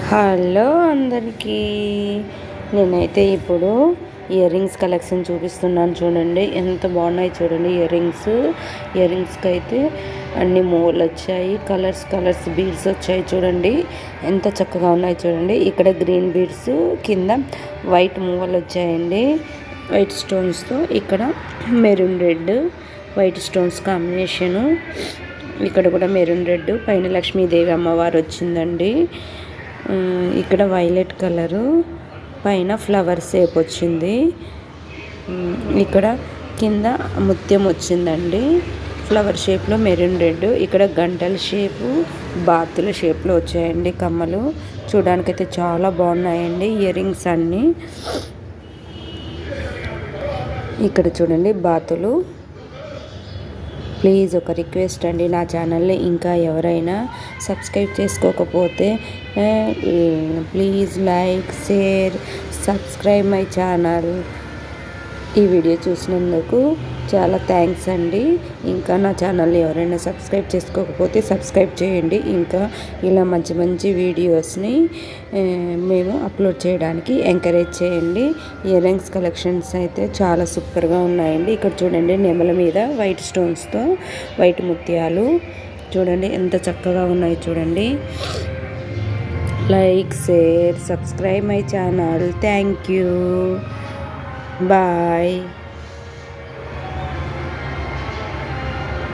Hello అందరికీ, నేనైతే ఇప్పుడు ఇయర్ రింగ్స్ కలెక్షన్ చూపిస్తున్నాను. చూడండి ఎంత బాగున్నాయి చూడండి. ఇయర్ రింగ్స్కి అయితే అన్ని మూవలు వచ్చాయి. కలర్స్ బీడ్స్ వచ్చాయి. చూడండి ఎంత చక్కగా ఉన్నాయి చూడండి. ఇక్కడ గ్రీన్ బీడ్స్, కింద వైట్ మూవలు వచ్చాయండి వైట్ స్టోన్స్తో. ఇక్కడ maroon red white stones combination. ఇక్కడ కూడా మెరూన్ రెడ్, పైన లక్ష్మీదేవి అమ్మవారు వచ్చిందండి. ఇక్కడ వైలెట్ కలరు, పైన ఫ్లవర్ షేప్ వచ్చింది. ఇక్కడ కింద ముత్యం వచ్చిందండి ఫ్లవర్ షేప్లో మెరూన్ రెడ్. ఇక్కడ గంటల షేపు, బాతుల షేప్లో వచ్చాయండి కమ్మలు. చూడడానికైతే చాలా బాగున్నాయండి ఇయర్ రింగ్స్ అన్నీ. ఇక్కడ చూడండి బాతులు. ప్లీజ్ ఒక రిక్వెస్ట్ అండి, నా ఛానల్ని ఇంకా ఎవరైనా సబ్స్క్రైబ్ చేసుకోకపోతే please like, share, subscribe my channel. ఈ వీడియో చూసినందుకు చాలా థ్యాంక్స్ అండి. ఇంకా నా ఛానల్ని ఎవరైనా సబ్స్క్రైబ్ చేసుకోకపోతే సబ్స్క్రైబ్ చేయండి. ఇంకా ఇలా మంచి మంచి వీడియోస్ని మేము అప్లోడ్ చేయడానికి ఎంకరేజ్ చేయండి. ఇయర్ రింగ్స్ కలెక్షన్స్ అయితే చాలా సూపర్గా ఉన్నాయండి. ఇక్కడ చూడండి నెమల మీద వైట్ స్టోన్స్తో వైట్ ముత్యాలు. చూడండి ఎంత చక్కగా ఉన్నాయి చూడండి. Like, share, subscribe my channel. Thank you. Bye.